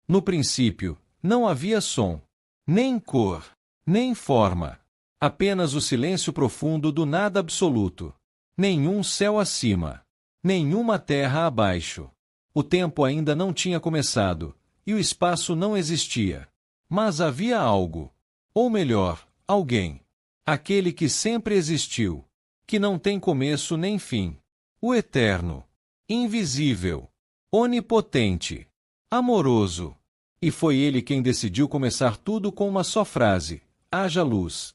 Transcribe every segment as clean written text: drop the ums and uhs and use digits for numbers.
No princípio, não havia som, nem cor, nem forma. Apenas o silêncio profundo do nada absoluto. Nenhum céu acima. Nenhuma terra abaixo. O tempo ainda não tinha começado, e o espaço não existia. Mas havia algo. Ou melhor, alguém. Aquele que sempre existiu. Que não tem começo nem fim. O eterno. Invisível. Onipotente. Amoroso. E foi ele quem decidiu começar tudo com uma só frase: haja luz.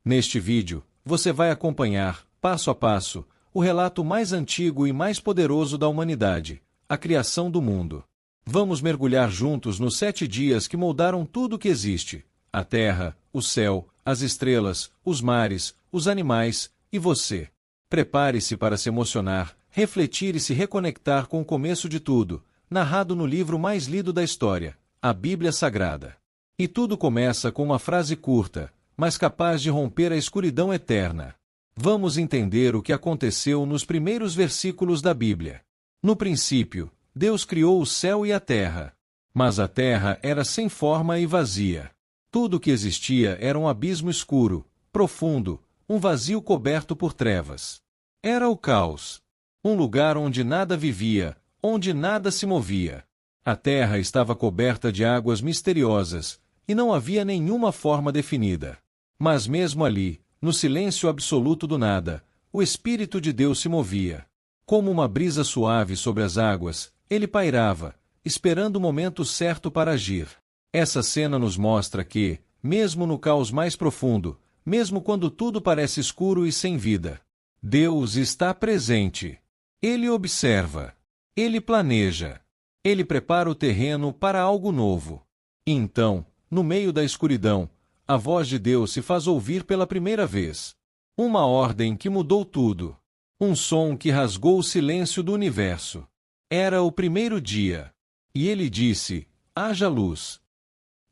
Neste vídeo, você vai acompanhar, passo a passo, o relato mais antigo e mais poderoso da humanidade, a criação do mundo. Vamos mergulhar juntos nos 7 dias que moldaram tudo que existe: a terra, o céu, as estrelas, os mares, os animais e você. Prepare-se para se emocionar, refletir e se reconectar com o começo de tudo, narrado no livro mais lido da história, a Bíblia Sagrada. E tudo começa com uma frase curta, mas capaz de romper a escuridão eterna. Vamos entender o que aconteceu nos primeiros versículos da Bíblia. No princípio, Deus criou o céu e a terra. Mas a terra era sem forma e vazia. Tudo o que existia era um abismo escuro, profundo, um vazio coberto por trevas. Era o caos. Um lugar onde nada vivia, onde nada se movia. A terra estava coberta de águas misteriosas, e não havia nenhuma forma definida. Mas mesmo ali, no silêncio absoluto do nada, o Espírito de Deus se movia. Como uma brisa suave sobre as águas, ele pairava, esperando o momento certo para agir. Essa cena nos mostra que, mesmo no caos mais profundo, mesmo quando tudo parece escuro e sem vida, Deus está presente. Ele observa. Ele planeja. Ele prepara o terreno para algo novo. E então, no meio da escuridão, a voz de Deus se faz ouvir pela primeira vez. Uma ordem que mudou tudo. Um som que rasgou o silêncio do universo. Era o primeiro dia. E ele disse: haja luz.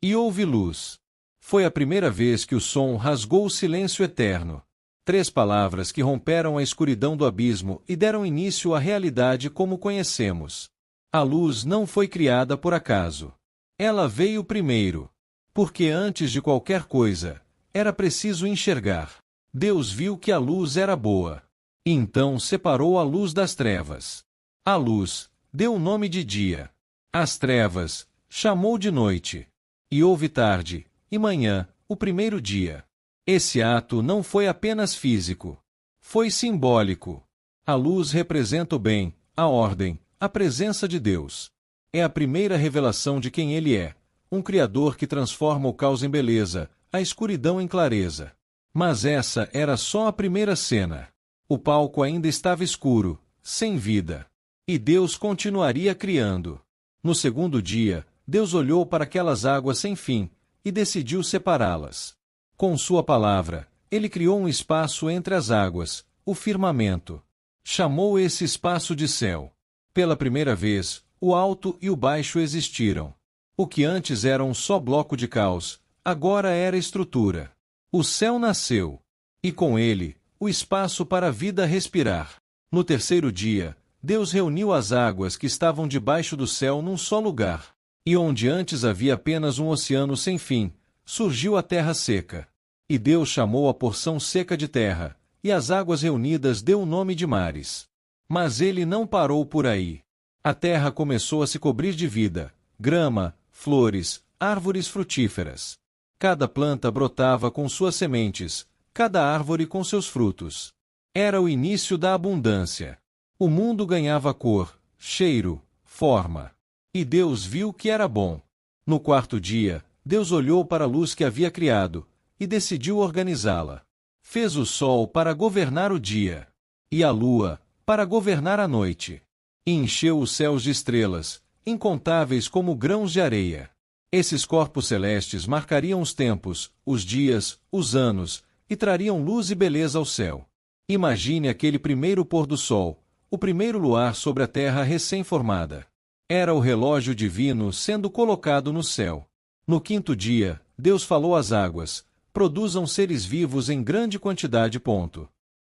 E houve luz. Foi a primeira vez que o som rasgou o silêncio eterno. 3 palavras que romperam a escuridão do abismo e deram início à realidade como conhecemos. A luz não foi criada por acaso. Ela veio primeiro. Porque antes de qualquer coisa, era preciso enxergar. Deus viu que a luz era boa. Então separou a luz das trevas. A luz deu o nome de dia. As trevas chamou de noite. E houve tarde e manhã, o primeiro dia. Esse ato não foi apenas físico. Foi simbólico. A luz representa o bem, a ordem, a presença de Deus. É a primeira revelação de quem Ele é. Um Criador que transforma o caos em beleza, a escuridão em clareza. Mas essa era só a primeira cena. O palco ainda estava escuro, sem vida. E Deus continuaria criando. No segundo dia, Deus olhou para aquelas águas sem fim e decidiu separá-las. Com sua palavra, Ele criou um espaço entre as águas, o firmamento. Chamou esse espaço de céu. Pela primeira vez, o alto e o baixo existiram. O que antes era um só bloco de caos, agora era estrutura. O céu nasceu. E com ele, o espaço para a vida respirar. No terceiro dia, Deus reuniu as águas que estavam debaixo do céu num só lugar. E onde antes havia apenas um oceano sem fim, surgiu a terra seca. E Deus chamou a porção seca de terra, e as águas reunidas deu o nome de mares. Mas ele não parou por aí. A terra começou a se cobrir de vida, grama, flores, árvores frutíferas. Cada planta brotava com suas sementes, cada árvore com seus frutos. Era o início da abundância. O mundo ganhava cor, cheiro, forma. E Deus viu que era bom. No quarto dia, Deus olhou para a luz que havia criado, e decidiu organizá-la. Fez o sol para governar o dia, e a lua para governar a noite. E encheu os céus de estrelas, incontáveis como grãos de areia. Esses corpos celestes marcariam os tempos, os dias, os anos, e trariam luz e beleza ao céu. Imagine aquele primeiro pôr do sol, o primeiro luar sobre a terra recém-formada. Era o relógio divino sendo colocado no céu. No quinto dia, Deus falou às águas: produzam seres vivos em grande quantidade.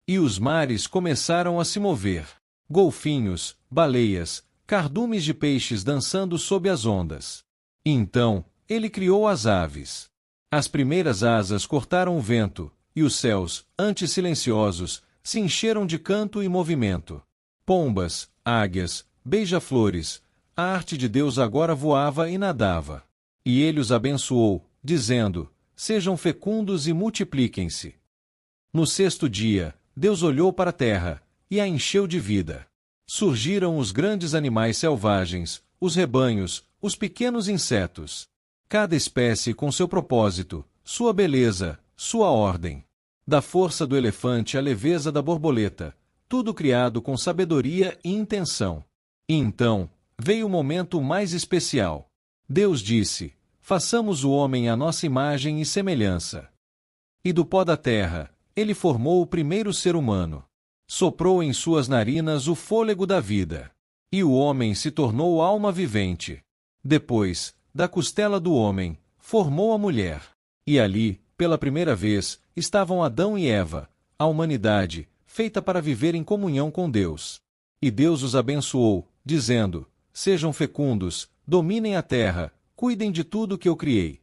E os mares começaram a se mover. Golfinhos, baleias, cardumes de peixes dançando sob as ondas. Então, ele criou as aves. As primeiras asas cortaram o vento, e os céus, antes silenciosos, se encheram de canto e movimento. Pombas, águias, beija-flores, a arte de Deus agora voava e nadava. E ele os abençoou, dizendo: sejam fecundos e multipliquem-se. No sexto dia, Deus olhou para a terra, e a encheu de vida. Surgiram os grandes animais selvagens, os rebanhos, os pequenos insetos. Cada espécie com seu propósito, sua beleza, sua ordem. Da força do elefante à leveza da borboleta, tudo criado com sabedoria e intenção. E então, veio o momento mais especial. Deus disse: façamos o homem à nossa imagem e semelhança. E do pó da terra, ele formou o primeiro ser humano. Soprou em suas narinas o fôlego da vida. E o homem se tornou alma vivente. Depois, da costela do homem, formou a mulher. E ali, pela primeira vez, estavam Adão e Eva, a humanidade, feita para viver em comunhão com Deus. E Deus os abençoou, dizendo: sejam fecundos, dominem a terra, cuidem de tudo que eu criei.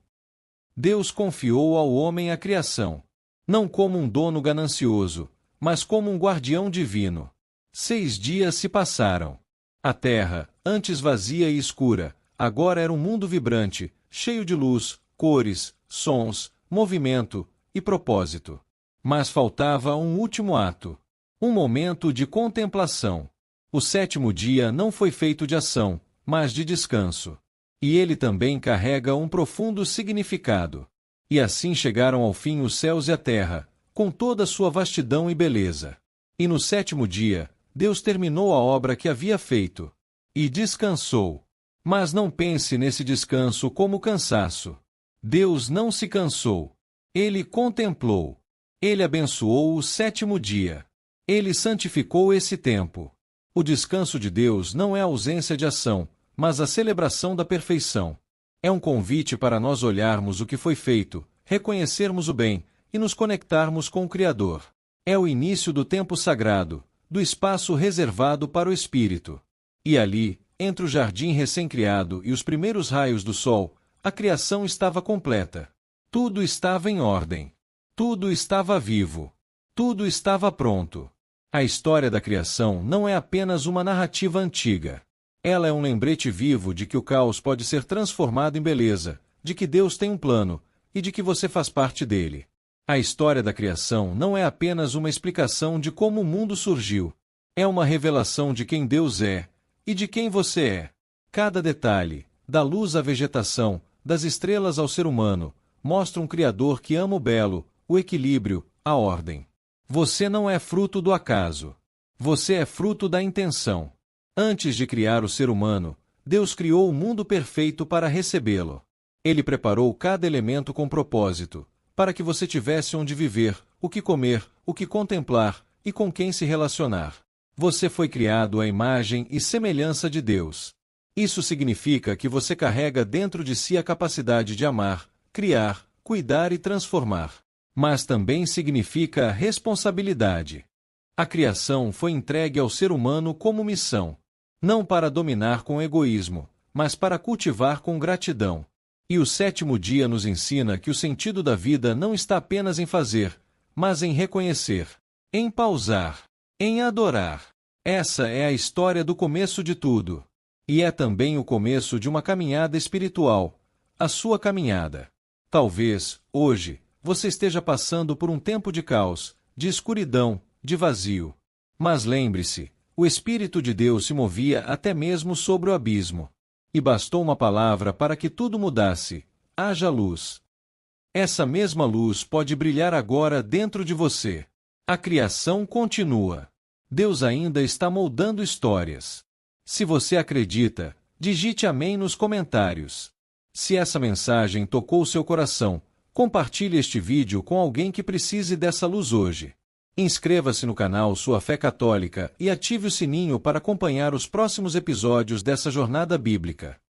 Deus confiou ao homem a criação. Não como um dono ganancioso, mas como um guardião divino. 6 dias se passaram. A terra, antes vazia e escura, agora era um mundo vibrante, cheio de luz, cores, sons, movimento e propósito. Mas faltava um último ato. Um momento de contemplação. O 7º dia não foi feito de ação, mas de descanso. E ele também carrega um profundo significado. E assim chegaram ao fim os céus e a terra, com toda a sua vastidão e beleza. E no 7º dia, Deus terminou a obra que havia feito. E descansou. Mas não pense nesse descanso como cansaço. Deus não se cansou. Ele contemplou. Ele abençoou o 7º dia. Ele santificou esse tempo. O descanso de Deus não é a ausência de ação, mas a celebração da perfeição. É um convite para nós olharmos o que foi feito, reconhecermos o bem e nos conectarmos com o Criador. É o início do tempo sagrado, do espaço reservado para o Espírito. E ali, entre o jardim recém-criado e os primeiros raios do sol, a criação estava completa. Tudo estava em ordem. Tudo estava vivo. Tudo estava pronto. A história da criação não é apenas uma narrativa antiga. Ela é um lembrete vivo de que o caos pode ser transformado em beleza, de que Deus tem um plano, e de que você faz parte dele. A história da criação não é apenas uma explicação de como o mundo surgiu. É uma revelação de quem Deus é, e de quem você é. Cada detalhe, da luz à vegetação, das estrelas ao ser humano, mostra um Criador que ama o belo, o equilíbrio, a ordem. Você não é fruto do acaso. Você é fruto da intenção. Antes de criar o ser humano, Deus criou o mundo perfeito para recebê-lo. Ele preparou cada elemento com propósito, para que você tivesse onde viver, o que comer, o que contemplar e com quem se relacionar. Você foi criado à imagem e semelhança de Deus. Isso significa que você carrega dentro de si a capacidade de amar, criar, cuidar e transformar. Mas também significa responsabilidade. A criação foi entregue ao ser humano como missão. Não para dominar com egoísmo, mas para cultivar com gratidão. E o 7º dia nos ensina que o sentido da vida não está apenas em fazer, mas em reconhecer, em pausar, em adorar. Essa é a história do começo de tudo. E é também o começo de uma caminhada espiritual, a sua caminhada. Talvez, hoje, você esteja passando por um tempo de caos, de escuridão, de vazio. Mas lembre-se, o Espírito de Deus se movia até mesmo sobre o abismo. E bastou uma palavra para que tudo mudasse: haja luz. Essa mesma luz pode brilhar agora dentro de você. A criação continua. Deus ainda está moldando histórias. Se você acredita, digite amém nos comentários. Se essa mensagem tocou seu coração, compartilhe este vídeo com alguém que precise dessa luz hoje. Inscreva-se no canal Sua Fé Católica e ative o sininho para acompanhar os próximos episódios dessa jornada bíblica.